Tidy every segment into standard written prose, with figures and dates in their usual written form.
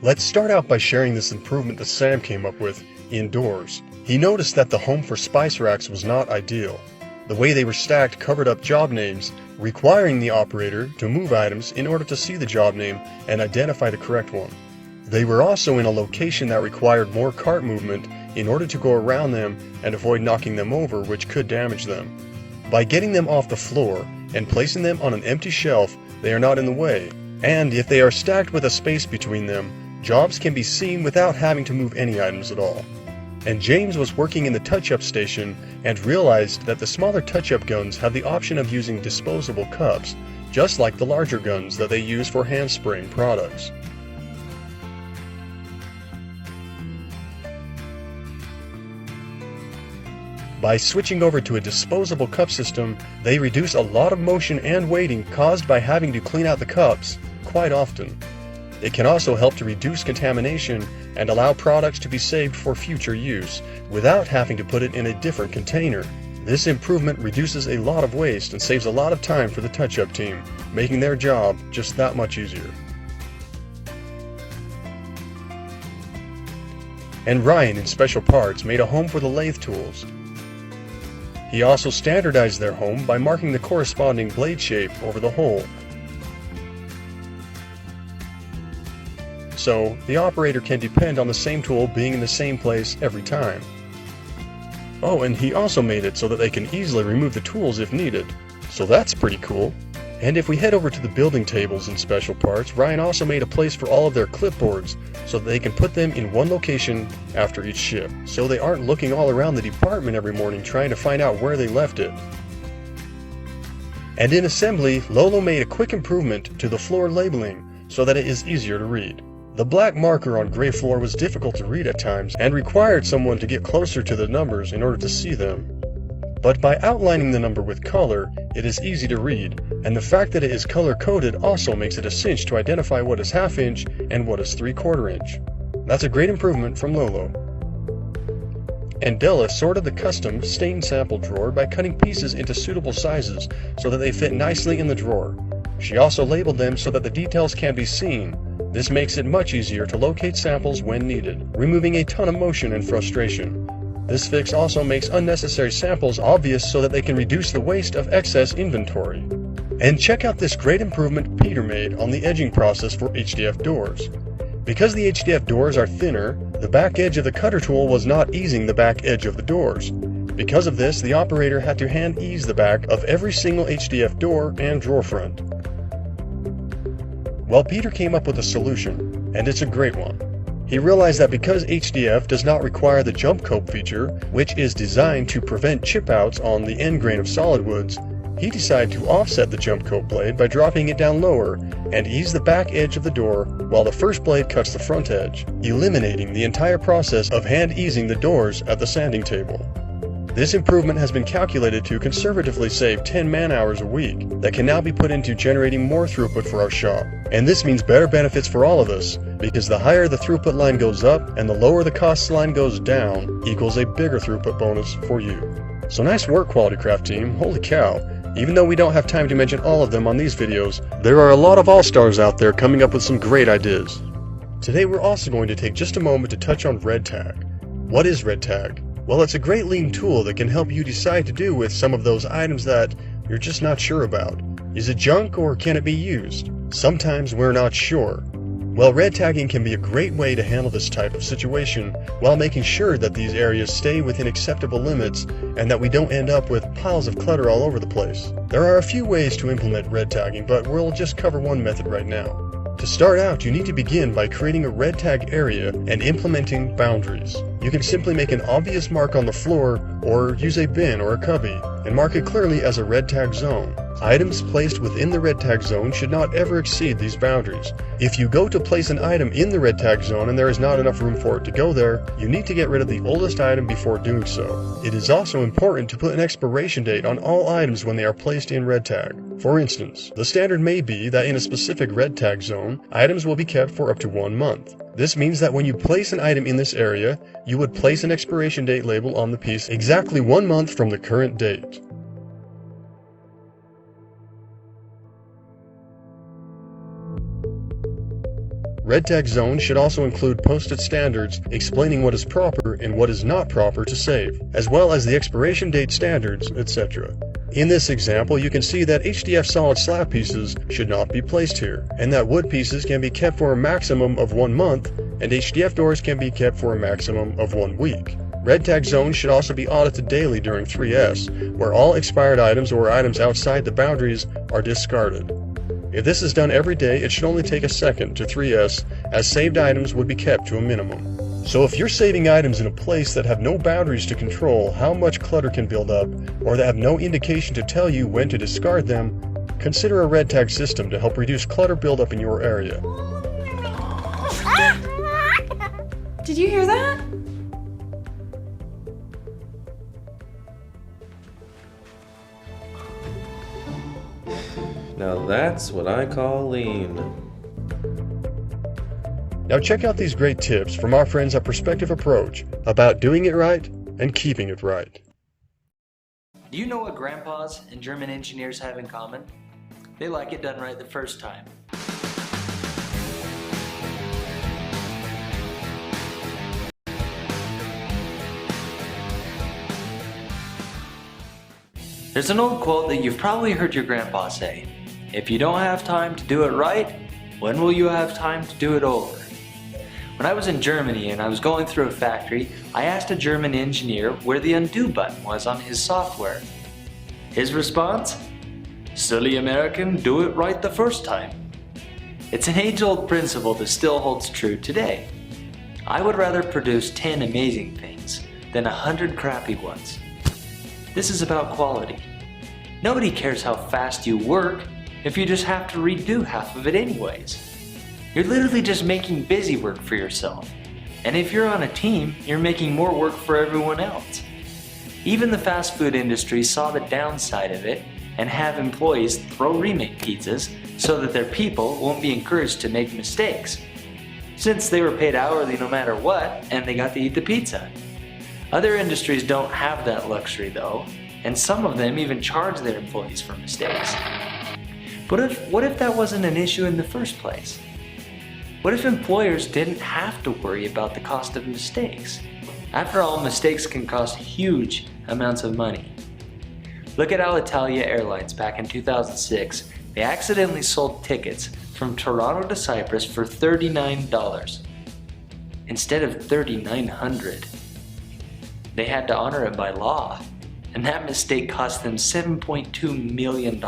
Let's start out by sharing this improvement that Sam came up with indoors. He noticed that the home for spice racks was not ideal. The way they were stacked covered up job names, requiring the operator to move items in order to see the job name and identify the correct one. They were also in a location that required more cart movement in order to go around them and avoid knocking them over, which could damage them. By getting them off the floor and placing them on an empty shelf, they are not in the way, and if they are stacked with a space between them, jobs can be seen without having to move any items at all. And James was working in the touch-up station and realized that the smaller touch-up guns have the option of using disposable cups, just like the larger guns that they use for hand spraying products. By switching over to a disposable cup system, they reduce a lot of motion and weighting caused by having to clean out the cups quite often. It can also help to reduce contamination and allow products to be saved for future use without having to put it in a different container. This improvement reduces a lot of waste and saves a lot of time for the touch-up team, making their job just that much easier. And Ryan in Special Parts made a home for the lathe tools. He also standardized their home by marking the corresponding blade shape over the hole, so the operator can depend on the same tool being in the same place every time. Oh, and he also made it so that they can easily remove the tools if needed, so that's pretty cool. And if we head over to the building tables in Special Parts, Ryan also made a place for all of their clipboards so that they can put them in one location after each shift, so they aren't looking all around the department every morning trying to find out where they left it. And in assembly, Lolo made a quick improvement to the floor labeling so that it is easier to read. The black marker on gray floor was difficult to read at times and required someone to get closer to the numbers in order to see them. But by outlining the number with color, it is easy to read, and the fact that it is color-coded also makes it a cinch to identify what is half-inch and what is 3/4 inch. That's a great improvement from Lolo. And Della sorted the custom stain sample drawer by cutting pieces into suitable sizes so that they fit nicely in the drawer. She also labeled them so that the details can be seen. This makes it much easier to locate samples when needed, removing a ton of motion and frustration. This fix also makes unnecessary samples obvious so that they can reduce the waste of excess inventory. And check out this great improvement Peter made on the edging process for HDF doors. Because the HDF doors are thinner, the back edge of the cutter tool was not easing the back edge of the doors. Because of this, the operator had to hand ease the back of every single HDF door and drawer front. Well, Peter came up with a solution, and it's a great one. He realized that because HDF does not require the jump cope feature, which is designed to prevent chip outs on the end grain of solid woods, he decided to offset the jump cope blade by dropping it down lower and ease the back edge of the door while the first blade cuts the front edge, eliminating the entire process of hand easing the doors at the sanding table. This improvement has been calculated to conservatively save 10 man-hours a week that can now be put into generating more throughput for our shop. And this means better benefits for all of us, because the higher the throughput line goes up and the lower the cost line goes down equals a bigger throughput bonus for you. So nice work, Quality Craft team. Holy cow. Even though we don't have time to mention all of them on these videos, there are a lot of all-stars out there coming up with some great ideas. Today we're also going to take just a moment to touch on Red Tag. What is Red Tag? Well, it's a great lean tool that can help you decide to do with some of those items that you're just not sure about. Is it junk or can it be used? Sometimes we're not sure. Well, red tagging can be a great way to handle this type of situation while making sure that these areas stay within acceptable limits and that we don't end up with piles of clutter all over the place. There are a few ways to implement red tagging, but we'll just cover one method right now. To start out, you need to begin by creating a red tag area and implementing boundaries. You can simply make an obvious mark on the floor or use a bin or a cubby and mark it clearly as a red tag zone. Items placed within the red tag zone should not ever exceed these boundaries. If you go to place an item in the red tag zone and there is not enough room for it to go there, you need to get rid of the oldest item before doing so. It is also important to put an expiration date on all items when they are placed in red tag. For instance, the standard may be that in a specific red tag zone, items will be kept for up to 1 month. This means that when you place an item in this area, you would place an expiration date label on the piece exactly 1 month from the current date. Red tag zones should also include posted standards explaining what is proper and what is not proper to save, as well as the expiration date standards, etc. In this example, you can see that HDF solid slab pieces should not be placed here, and that wood pieces can be kept for a maximum of 1 month, and HDF doors can be kept for a maximum of 1 week. Red tag zones should also be audited daily during 3S, where all expired items or items outside the boundaries are discarded. If this is done every day, it should only take a second to 3S, as saved items would be kept to a minimum. So if you're saving items in a place that have no boundaries to control how much clutter can build up, or that have no indication to tell you when to discard them, consider a red tag system to help reduce clutter buildup in your area. Did you hear that? Now that's what I call lean. Now check out these great tips from our friends at Perspective Approach about doing it right and keeping it right. Do you know what grandpas and German engineers have in common? They like it done right the first time. There's an old quote that you've probably heard your grandpa say. If you don't have time to do it right, when will you have time to do it over? When I was in Germany and I was going through a factory, I asked a German engineer where the undo button was on his software. His response? Silly American, do it right the first time. It's an age-old principle that still holds true today. I would rather produce 10 amazing things than 100 crappy ones. This is about quality. Nobody cares how fast you work if you just have to redo half of it anyways. You're literally just making busy work for yourself. And if you're on a team, you're making more work for everyone else. Even the fast food industry saw the downside of it and have employees throw remake pizzas so that their people won't be encouraged to make mistakes, since they were paid hourly no matter what and they got to eat the pizza. Other industries don't have that luxury though, and some of them even charge their employees for mistakes. But what if that wasn't an issue in the first place? What if employers didn't have to worry about the cost of mistakes? After all, mistakes can cost huge amounts of money. Look at Alitalia Airlines back in 2006. They accidentally sold tickets from Toronto to Cyprus for $39 instead of $3,900. They had to honor it by law, and that mistake cost them $7.2 million.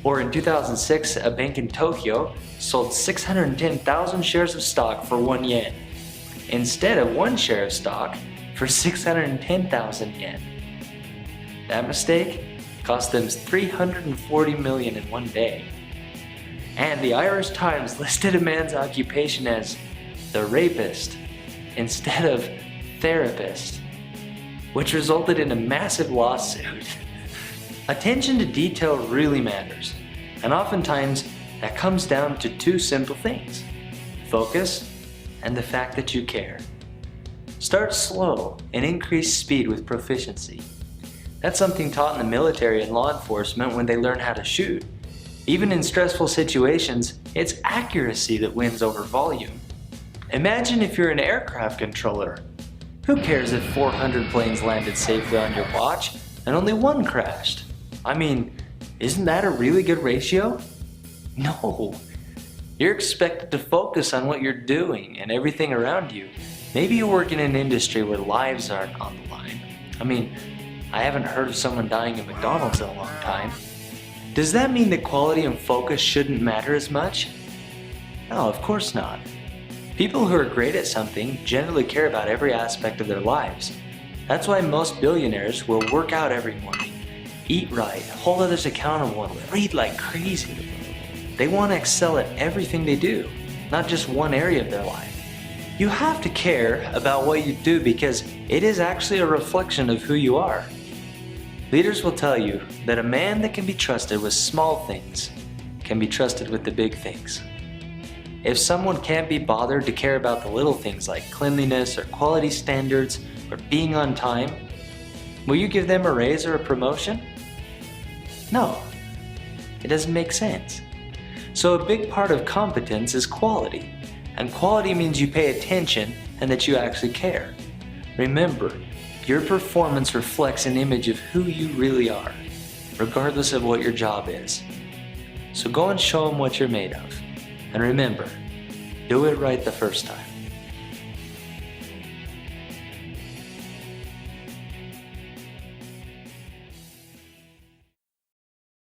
Or in 2006, a bank in Tokyo sold 610,000 shares of stock for 1 yen, instead of 1 share of stock for 610,000 yen. That mistake cost them $340 million in 1 day. And the Irish Times listed a man's occupation as the rapist instead of therapist, which resulted in a massive lawsuit. Attention to detail really matters, and oftentimes that comes down to 2 simple things: focus and the fact that you care. Start slow and increase speed with proficiency. That's something taught in the military and law enforcement when they learn how to shoot. Even in stressful situations, it's accuracy that wins over volume. Imagine if you're an aircraft controller. Who cares if 400 planes landed safely on your watch and only 1 crashed? I mean, isn't that a really good ratio? No. You're expected to focus on what you're doing and everything around you. Maybe you work in an industry where lives aren't on the line. I mean, I haven't heard of someone dying at McDonald's in a long time. Does that mean that quality and focus shouldn't matter as much? No, of course not. People who are great at something generally care about every aspect of their lives. That's why most billionaires will work out every morning, eat right, hold others accountable, and read like crazy. They want to excel at everything they do, not just one area of their life. You have to care about what you do because it is actually a reflection of who you are. Leaders will tell you that a man that can be trusted with small things can be trusted with the big things. If someone can't be bothered to care about the little things like cleanliness or quality standards or being on time, will you give them a raise or a promotion? No, it doesn't make sense. So a big part of competence is quality. And quality means you pay attention and that you actually care. Remember, your performance reflects an image of who you really are, regardless of what your job is. So go and show them what you're made of. And remember, do it right the first time.